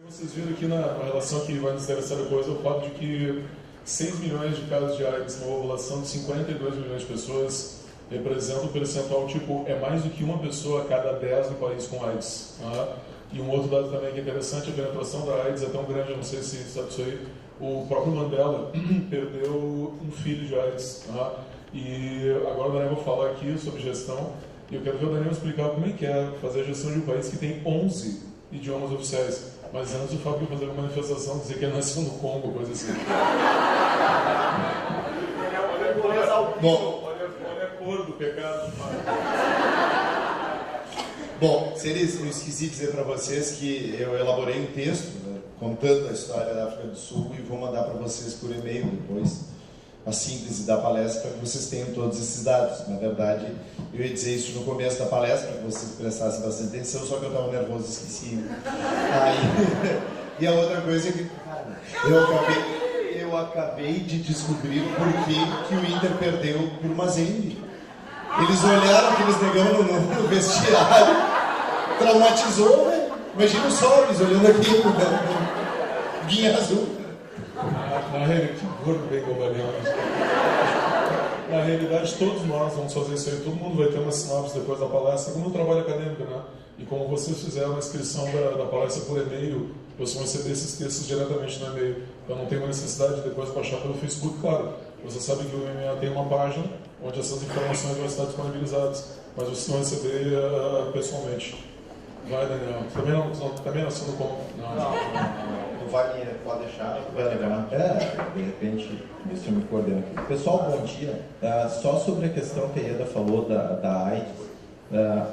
Vocês viram aqui na relação que vai nos interessar depois o fato de que 6 milhões de casos de AIDS numa população de 52 milhões de pessoas representa um percentual tipo, é mais do que uma pessoa a cada 10 do país com AIDS. Tá? E um outro dado também que é interessante, a penetração da AIDS é tão grande, eu não sei se sabe isso aí, o próprio Mandela perdeu um filho de AIDS. Tá? E agora o Daniel vai falar aqui sobre gestão, e eu quero ver o Daniel explicar como é que é fazer a gestão de um país que tem 11 idiomas oficiais. Mas antes o Fábio fazer uma manifestação, dizer que ele nasceu no Congo, coisa assim. Bom, olha a cor do pecado. Bom, eu esqueci de dizer para vocês que eu elaborei um texto, né, contando a história da África do Sul e vou mandar para vocês por e-mail depois a síntese da palestra para que vocês tenham todos esses dados. Na verdade, eu ia dizer isso no começo da palestra para que vocês prestassem bastante atenção, só que eu estava nervoso e esqueci. E a outra coisa é que eu acabei de descobrir por que o Inter perdeu por Mazembe. Eles olharam aqueles negão no vestiário, traumatizou, né? Imagina o Soares olhando aquilo, né? Guinha azul. Na realidade, gordo bem gobaleado. Na realidade, todos nós vamos fazer isso aí. Todo mundo vai ter uma sinopse depois da palestra, como um trabalho acadêmico, né? E como vocês fizeram a inscrição da palestra por e-mail, vocês vão receber esses textos diretamente no e-mail. Então não tem uma necessidade de depois baixar pelo Facebook, claro. Você sabe que o MMA tem uma página onde essas informações vão estar disponibilizadas, mas vocês vão receber pessoalmente. Vai, Daniel. Também não sendo como. Não vai, pode deixar, vai levar. De repente, deixa eu me coordenar aqui. Pessoal, bom dia. Só sobre a questão que a Ieda falou da AIDS,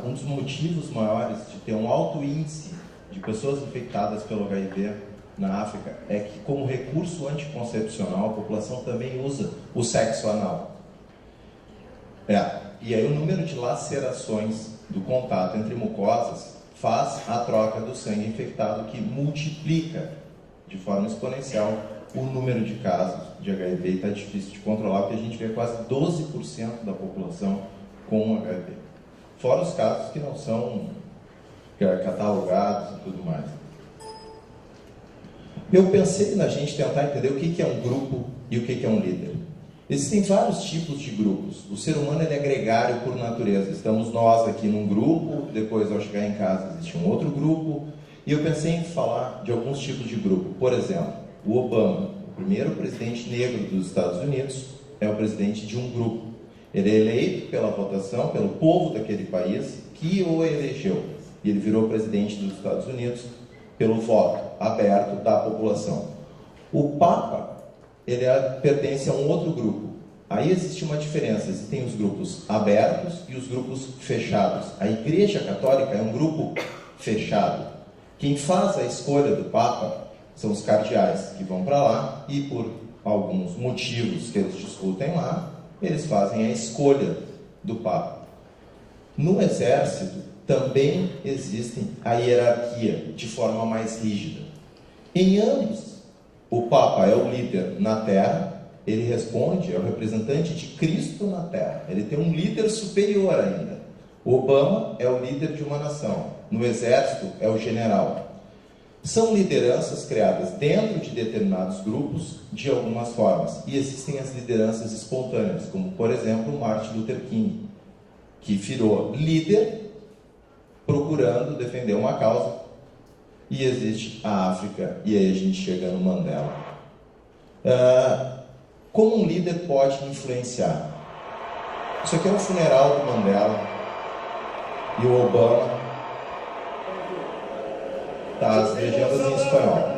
um dos motivos maiores de ter um alto índice de pessoas infectadas pelo HIV na África é que, como recurso anticoncepcional, a população também usa o sexo anal. E aí o número de lacerações do contato entre mucosas faz a troca do sangue infectado, que multiplica de forma exponencial o número de casos de HIV, e está difícil de controlar, porque a gente vê quase 12% da população com HIV. Fora os casos que não são catalogados e tudo mais. Eu pensei na gente tentar entender o que é um grupo e o que é um líder. Existem vários tipos de grupos. O ser humano é gregário por natureza. Estamos nós aqui num grupo, depois ao chegar em casa existe um outro grupo. E eu pensei em falar de alguns tipos de grupo. Por exemplo, o Obama, o primeiro presidente negro dos Estados Unidos, é o presidente de um grupo. Ele é eleito pela votação, pelo povo daquele país, que o elegeu. E ele virou presidente dos Estados Unidos pelo voto aberto da população. O Papa, ele pertence a um outro grupo. Aí existe uma diferença, existem os grupos abertos e os grupos fechados. A Igreja Católica é um grupo fechado. Quem faz a escolha do Papa são os cardeais, que vão para lá e, por alguns motivos que eles discutem lá, eles fazem a escolha do Papa. No exército também existe a hierarquia de forma mais rígida. Em ambos, o Papa é o líder na Terra, ele responde, é o representante de Cristo na Terra. Ele tem um líder superior ainda. O Obama é o líder de uma nação. No exército é o general. São lideranças criadas dentro de determinados grupos de algumas formas. E existem as lideranças espontâneas, como por exemplo Martin Luther King, que virou líder procurando defender uma causa. E existe a África, e aí a gente chega no Mandela. Como um líder pode influenciar? Isso aqui é um funeral do Mandela, e o Obama tá as legendas em espanhol.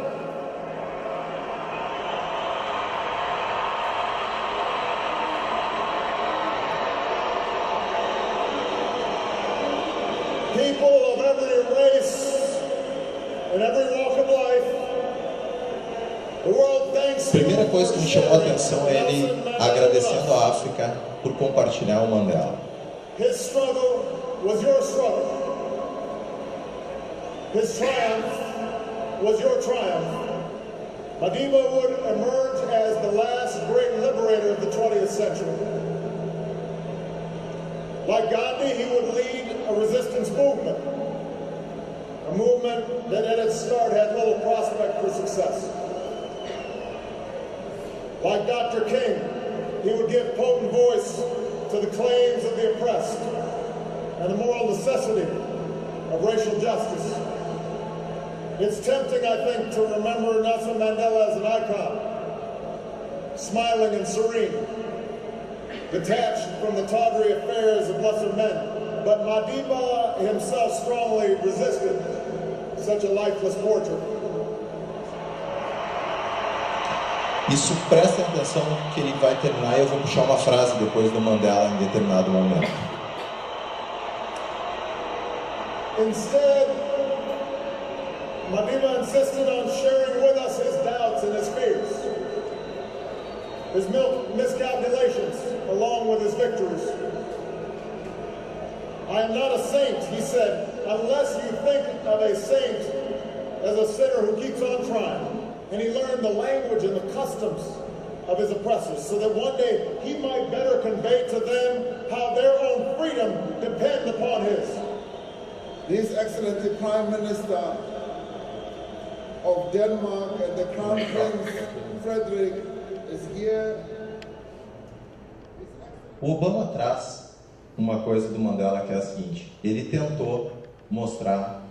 People of every race and every walk of life, the world thanks you. Primeira coisa que me chamou a atenção é ele agradecendo a África por compartilhar o Mandela. His struggle was your struggle. His triumph was your triumph. Madiba would emerge as the last great liberator of the 20th century. Like Gandhi, he would lead a resistance movement. a movement that at its start had little prospect for success. Like Dr. King, he would give potent voice to the claims of the oppressed and the moral necessity of racial justice. It's tempting, I think, to remember Nelson Mandela as an icon, smiling and serene, detached from the tawdry affairs of lesser men. But Madiba himself strongly resisted such a lifeless portrait. Isso, prestem atenção que ele vai terminar e eu vou puxar uma frase depois do Mandela em determinado momento. Instead, Madiba insisted on sharing with us his doubts and his fears, his miscalculations, along with his victories. I am not a saint, he said, unless you think of a saint as a sinner who keeps on trying. And he learned the language and the customs of his oppressors so that one day he might better convey to them how their own freedom depends upon his. His Excellency Prime Minister of Denmark and the Crown Prince Frederick is here. O Obama traz uma coisa do Mandela que é a seguinte: ele tentou mostrar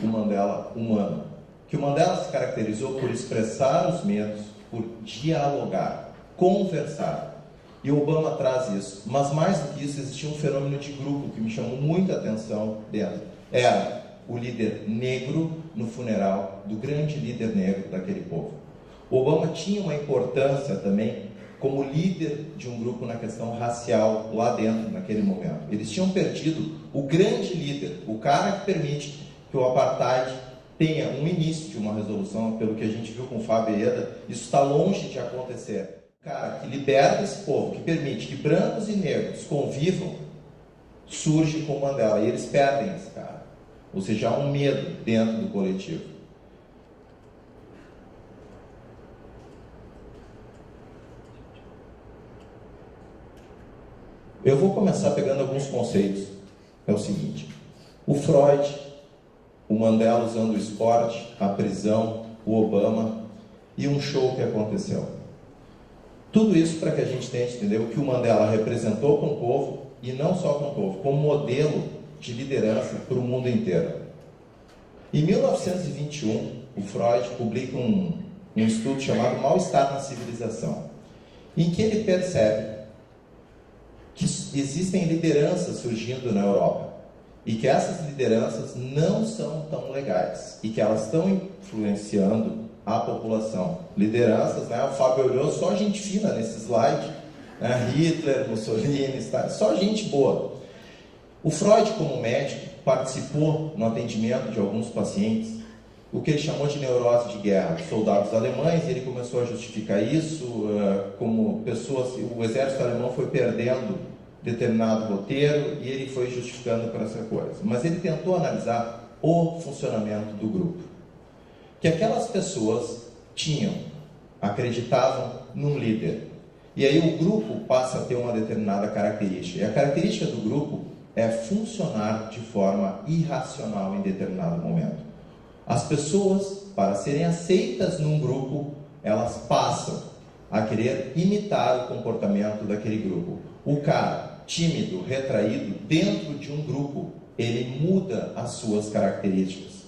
o Mandela humano. Que o Mandela se caracterizou por expressar os medos, por dialogar, conversar. E o Obama traz isso. Mas mais do que isso, existia um fenômeno de grupo que me chamou muita atenção dentro. Era o líder negro no funeral do grande líder negro daquele povo. O Obama tinha uma importância também como líder de um grupo na questão racial lá dentro, naquele momento. Eles tinham perdido o grande líder, o cara que permite que o apartheid tenha um início de uma resolução. Pelo que a gente viu com o Fábio Eda, isso está longe de acontecer. O cara que liberta esse povo, que permite que brancos e negros convivam, surge com Mandela, e eles perdem esse cara. Ou seja, há um medo dentro do coletivo. Eu vou começar pegando alguns conceitos. É o seguinte: o Freud, o Mandela usando o esporte, a prisão, o Obama e um show que aconteceu. Tudo isso para que a gente tenha entendido o que o Mandela representou com o povo, e não só com o povo, como modelo de liderança para o mundo inteiro. Em 1921, o Freud publica um estudo chamado Mal-Estar na Civilização, em que ele percebe que existem lideranças surgindo na Europa e que essas lideranças não são tão legais e que elas estão influenciando a população. Lideranças, né? O Fábio olhou, só gente fina nesse slide, né? Hitler, Mussolini, só gente boa. O Freud, como médico, participou no atendimento de alguns pacientes, o que ele chamou de neurose de guerra, soldados alemães, e ele começou a justificar isso como pessoas. O exército alemão foi perdendo determinado roteiro e ele foi justificando para essa coisa. Mas ele tentou analisar o funcionamento do grupo. Que aquelas pessoas acreditavam num líder. E aí o grupo passa a ter uma determinada característica. E a característica do grupo é funcionar de forma irracional em determinado momento. As pessoas, para serem aceitas num grupo, elas passam a querer imitar o comportamento daquele grupo. O cara tímido, retraído, dentro de um grupo, ele muda as suas características.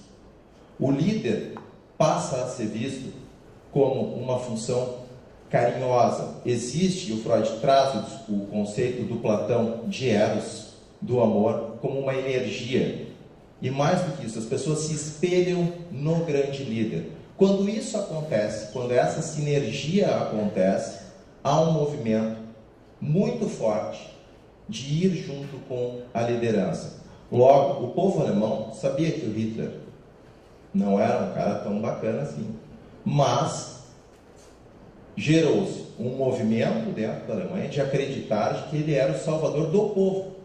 O líder passa a ser visto como uma função carinhosa. Existe, e o Freud traz o conceito do Platão de Eros, do amor, como uma energia. E mais do que isso, as pessoas se espelham no grande líder. Quando isso acontece, quando essa sinergia acontece, há um movimento muito forte de ir junto com a liderança. Logo, o povo alemão sabia que o Hitler não era um cara tão bacana assim, mas gerou-se um movimento dentro da Alemanha de acreditar que ele era o salvador do povo.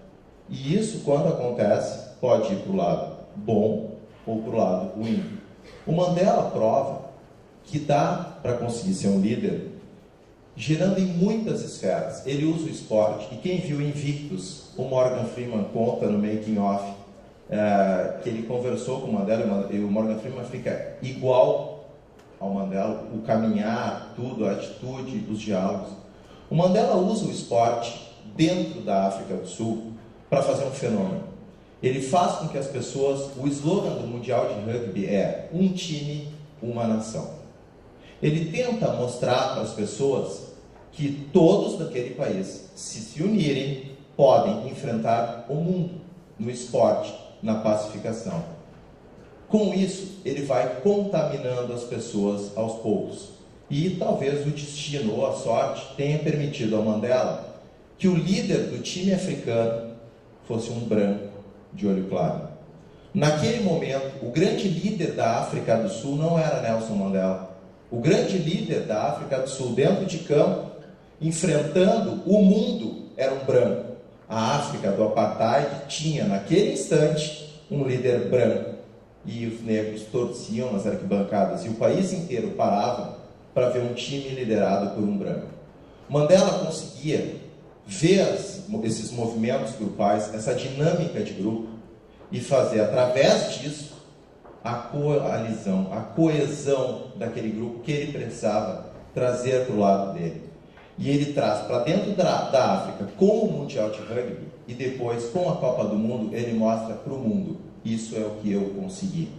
E isso, quando acontece, pode ir para o lado bom ou para o lado ruim. O Mandela prova que dá para conseguir ser um líder girando em muitas esferas. Ele usa o esporte, e quem viu Invictus, o Morgan Freeman conta no making of, que ele conversou com o Mandela, e o Morgan Freeman fica igual ao Mandela, o caminhar, tudo, a atitude, os diálogos. O Mandela usa o esporte dentro da África do Sul para fazer um fenômeno. Ele faz com que as pessoas, o slogan do Mundial de Rugby é um time, uma nação. Ele tenta mostrar para as pessoas que todos daquele país, se unirem, podem enfrentar o mundo no esporte, na pacificação. Com isso, ele vai contaminando as pessoas aos poucos. E talvez o destino ou a sorte tenha permitido ao Mandela que o líder do time africano fosse um branco de olho claro. Naquele momento, o grande líder da África do Sul não era Nelson Mandela. O grande líder da África do Sul, dentro de campo, enfrentando o mundo, era um branco. A África do Apartheid tinha, naquele instante, um líder branco. E os negros torciam nas arquibancadas. E o país inteiro parava para ver um time liderado por um branco. Mandela conseguia ver esses movimentos grupais, essa dinâmica de grupo, e fazer, através disso, a coalizão, a coesão daquele grupo que ele precisava trazer para o lado dele. E ele traz para dentro da África com o Mundial de Rugby e depois com a Copa do Mundo, ele mostra para o mundo: isso é o que eu consegui.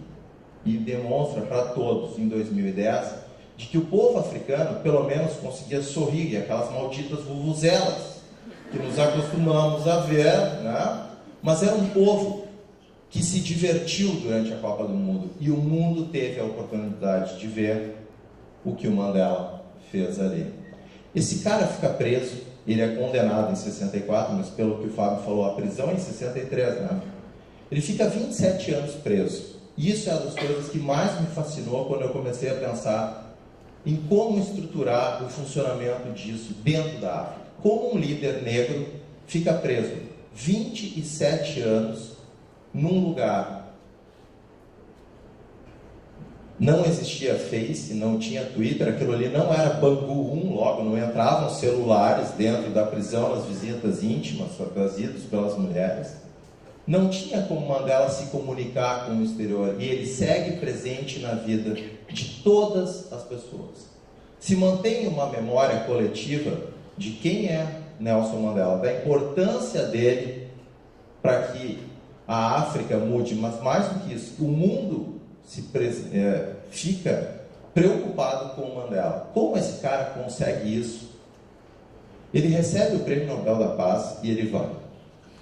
E demonstra para todos em 2010 de que o povo africano pelo menos conseguia sorrir, aquelas malditas vuvuzelas que nos acostumamos a ver, né? Mas era um povo que se divertiu durante a Copa do Mundo, e o mundo teve a oportunidade de ver o que o Mandela fez ali. Esse cara fica preso, ele é condenado em 64, mas pelo que o Fábio falou, a prisão é em 63, né? Ele fica 27 anos preso. E isso é uma das coisas que mais me fascinou quando eu comecei a pensar em como estruturar o funcionamento disso dentro da África. Como um líder negro fica preso 27 anos num lugar. Não existia Face, não tinha Twitter, aquilo ali não era Bangu 1, logo não entravam celulares dentro da prisão, nas visitas íntimas trazidas pelas mulheres. Não tinha como Mandela se comunicar com o exterior, e ele segue presente na vida de todas as pessoas. Se mantém uma memória coletiva de quem é Nelson Mandela, da importância dele para que a África mude, mas mais do que isso, o mundo fica preocupado com o Mandela. Como esse cara consegue isso? Ele recebe o Prêmio Nobel da Paz e ele vai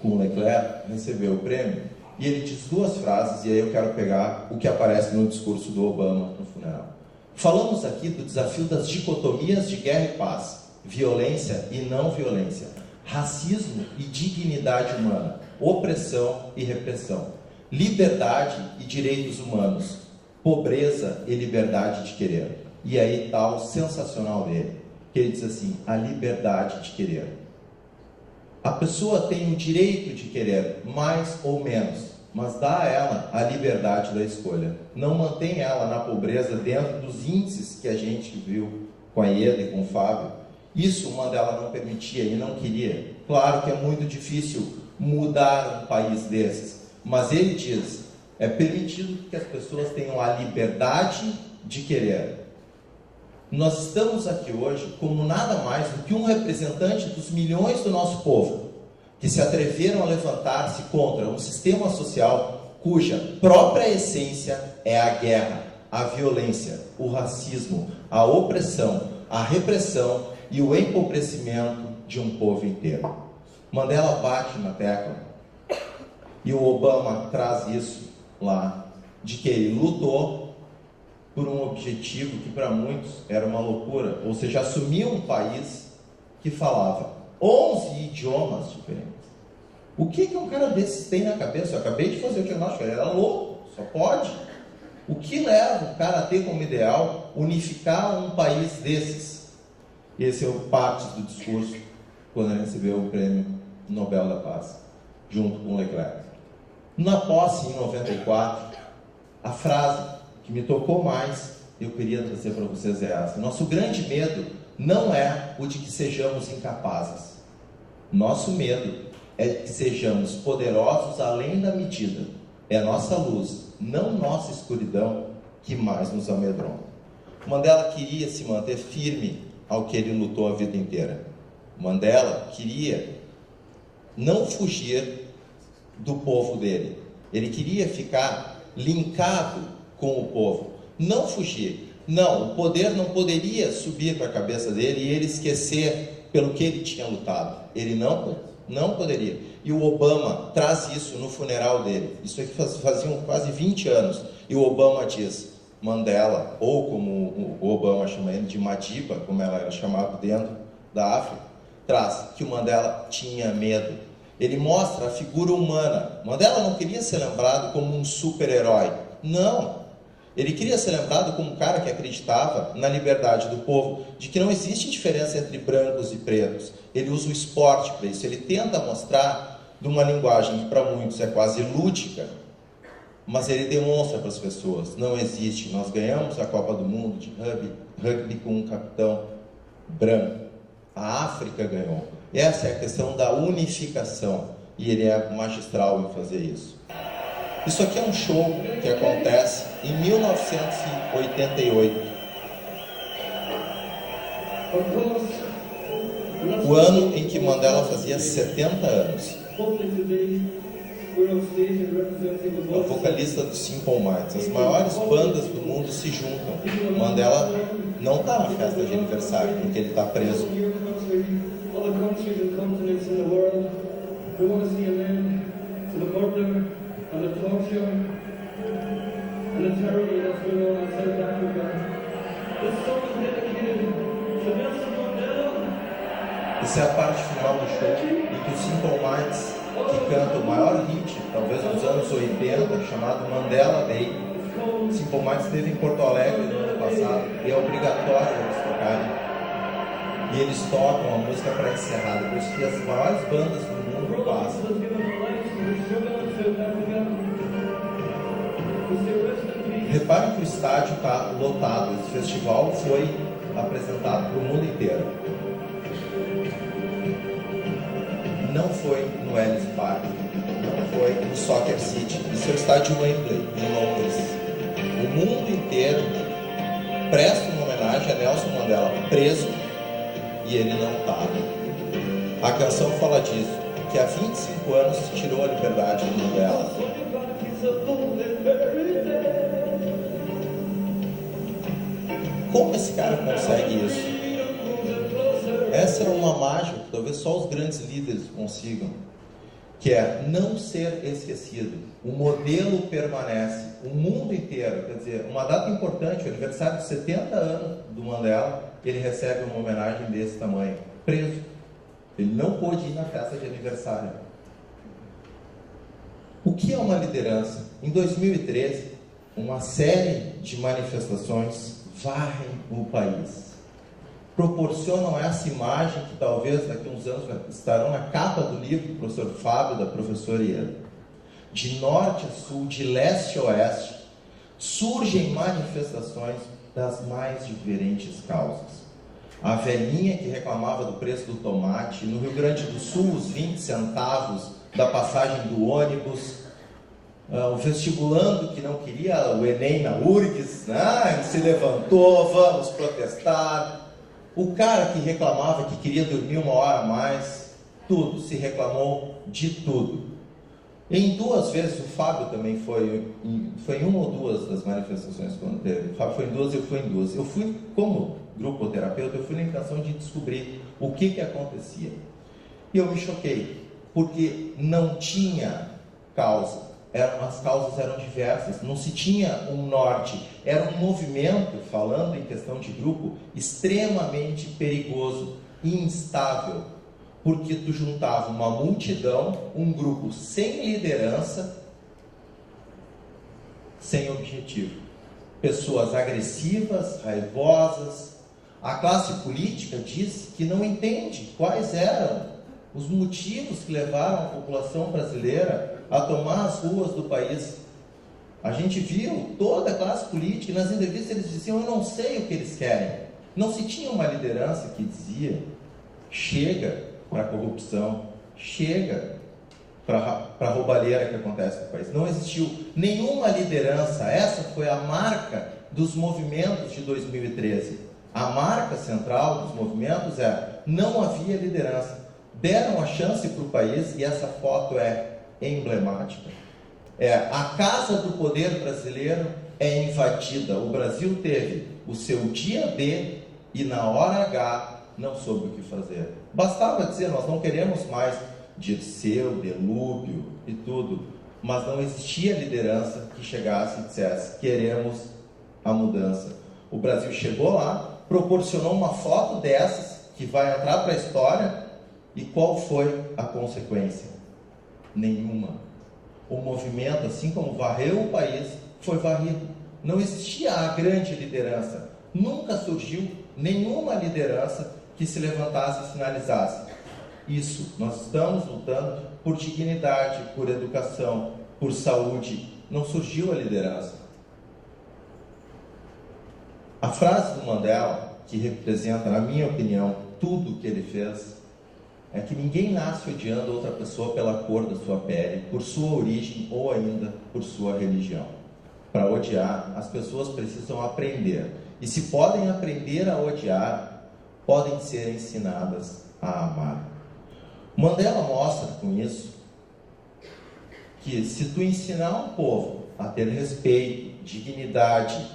com Leclerc receber o prêmio, e ele diz duas frases, e aí eu quero pegar o que aparece no discurso do Obama no funeral. Falamos aqui do desafio das dicotomias de guerra e paz, violência e não violência, racismo e dignidade humana, opressão e repressão, liberdade e direitos humanos, pobreza e liberdade de querer. E aí está o sensacional dele, que ele diz assim: a liberdade de querer. A pessoa tem o direito de querer, mais ou menos, mas dá a ela a liberdade da escolha. Não mantém ela na pobreza dentro dos índices que a gente viu com a Ieda e com o Fábio. Isso o Mandela não permitia e não queria. Claro que é muito difícil mudar um país desses, mas ele diz: é permitido que as pessoas tenham a liberdade de querer. Nós estamos aqui hoje como nada mais do que um representante dos milhões do nosso povo, que se atreveram a levantar-se contra um sistema social cuja própria essência é a guerra, a violência, o racismo, a opressão, a repressão e o empobrecimento de um povo inteiro. Mandela bate na tecla, e o Obama traz isso lá, de que ele lutou por um objetivo que para muitos era uma loucura, ou seja, assumiu um país que falava 11 idiomas diferentes. O que um cara desses tem na cabeça? Eu acabei de fazer o diagnóstico, ele era louco, só pode. O que leva o cara a ter como ideal unificar um país desses? Esse é o parte do discurso quando ele recebeu o Prêmio Nobel da Paz, junto com Leclerc. Na posse, em 94, a frase que me tocou mais, eu queria trazer para vocês é essa: nosso grande medo não é o de que sejamos incapazes. Nosso medo é que sejamos poderosos além da medida. é nossa luz, não nossa escuridão, que mais nos amedronta. Mandela queria se manter firme ao que ele lutou a vida inteira. Mandela queria não fugir do povo dele. Ele queria ficar linkado com o povo, não fugir. Não, o poder não poderia subir para a cabeça dele e ele esquecer pelo que ele tinha lutado. Ele não poderia. E o Obama traz isso no funeral dele. Isso aqui faziam quase 20 anos. E o Obama diz, Mandela, ou como o Obama chama ele, de Madiba, como ela era chamada dentro da África, traz que o Mandela tinha medo. Ele mostra a figura humana. Mandela não queria ser lembrado como um super-herói. Não. Ele queria ser lembrado como um cara que acreditava na liberdade do povo, de que não existe diferença entre brancos e pretos. Ele usa o esporte para isso. Ele tenta mostrar de uma linguagem que para muitos é quase lúdica, mas ele demonstra para as pessoas, não existe. Nós ganhamos a Copa do Mundo de rugby com um capitão branco. A África ganhou. Essa é a questão da unificação, e ele é magistral em fazer isso. Isso aqui é um show que acontece em 1988. O ano em que Mandela fazia 70 anos. É o vocalista do Simple Minds. As maiores bandas do mundo se juntam. Mandela não está na festa de aniversário, porque ele está preso. Essa é a parte final do show, em que o Simple Minds, que canta o maior hit, talvez dos anos 80, chamado Mandela Day. Simple Minds esteve em Porto Alegre no ano passado, e é obrigatório eles tocarem. E eles tocam a música para encerrar, depois que as maiores bandas do mundo passam. Reparem que o estádio está lotado. Esse festival foi apresentado para o mundo inteiro. Não foi no Ellis Park, não foi no Soccer City. Isso é o estádio Wembley, em Londres. O mundo inteiro presta uma homenagem a Nelson Mandela, preso, e ele não está. A canção fala disso, que há 25 anos se tirou a liberdade do Mandela. Como esse cara consegue isso? Essa é uma mágica que talvez só os grandes líderes consigam, que é não ser esquecido. O modelo permanece, o mundo inteiro. Quer dizer, uma data importante, o aniversário de 70 anos do Mandela, ele recebe uma homenagem desse tamanho, preso. Ele não pôde ir na festa de aniversário. O que é uma liderança? Em 2013, uma série de manifestações varrem o país. Proporcionam essa imagem que talvez daqui a uns anos estarão na capa do livro do professor Fábio, da professora Ieda. De norte a sul, de leste a oeste, surgem manifestações das mais diferentes causas. A velhinha que reclamava do preço do tomate, no Rio Grande do Sul, os 20 centavos da passagem do ônibus, o vestibulando que não queria o Enem na URGS, ele se levantou, vamos protestar. O cara que reclamava que queria dormir 1 hora a mais, tudo, se reclamou de tudo. Em 2 vezes, o Fábio também foi em 1 ou 2 das manifestações quando teve. O Fábio foi em 2, eu fui em 2. Eu fui, como grupoterapeuta, eu fui na intenção de descobrir o que acontecia. E eu me choquei, porque não tinha causa. As causas eram diversas, não se tinha um norte, era um movimento, falando em questão de grupo, extremamente perigoso e instável, porque tu juntava uma multidão, um grupo sem liderança, sem objetivo, pessoas agressivas, raivosas. A classe política diz que não entende quais eram os motivos que levaram a população brasileira a tomar as ruas do país. A gente viu toda a classe política, e nas entrevistas eles diziam, eu não sei o que eles querem. Não se tinha uma liderança que dizia, chega para a corrupção, chega para a roubalheira que acontece no país. Não existiu nenhuma liderança. Essa foi a marca dos movimentos de 2013. A marca central dos movimentos é: não havia liderança. Deram a chance para o país, e essa foto é emblemática. A casa do poder brasileiro é invadida. O Brasil teve o seu dia D e na hora H não soube o que fazer. Bastava dizer: nós não queremos mais Dirceu, Delúbio e tudo, mas não existia liderança que chegasse e dissesse: queremos a mudança. O Brasil chegou lá, proporcionou uma foto dessas que vai entrar para a história, e qual foi a consequência? Nenhuma. O movimento, assim como varreu o país, foi varrido. Não existia a grande liderança. Nunca surgiu nenhuma liderança que se levantasse e sinalizasse: isso, nós estamos lutando por dignidade, por educação, por saúde. Não surgiu a liderança. A frase do Mandela, que representa, na minha opinião, tudo o que ele fez, é que ninguém nasce odiando outra pessoa pela cor da sua pele, por sua origem ou ainda por sua religião. Para odiar, as pessoas precisam aprender. E se podem aprender a odiar, podem ser ensinadas a amar. Mandela mostra com isso que se tu ensinar um povo a ter respeito, dignidade,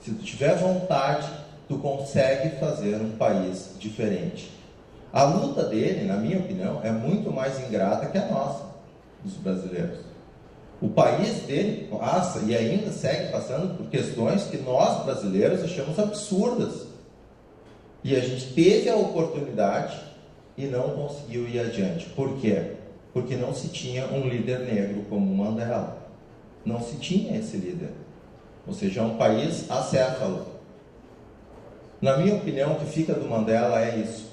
se tu tiver vontade, tu consegue fazer um país diferente. A luta dele, na minha opinião, é muito mais ingrata que a nossa, dos brasileiros. O país dele passa e ainda segue passando por questões que nós, brasileiros, achamos absurdas. E a gente teve a oportunidade e não conseguiu ir adiante. Por quê? Porque não se tinha um líder negro como Mandela. Não se tinha esse líder. Ou seja, é um país acéfalo. Na minha opinião, o que fica do Mandela é isso.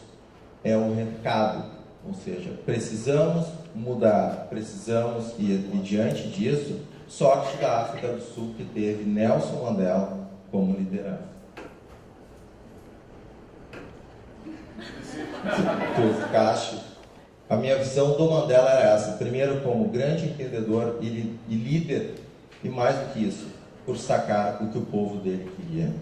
É um recado. Ou seja, precisamos mudar, precisamos ir, e diante disso, sorte da África do Sul, que teve Nelson Mandela como liderança. Tu ficaste. A minha visão do Mandela era essa: primeiro, como grande entendedor e líder, e mais do que isso, por sacar o que o povo dele queria.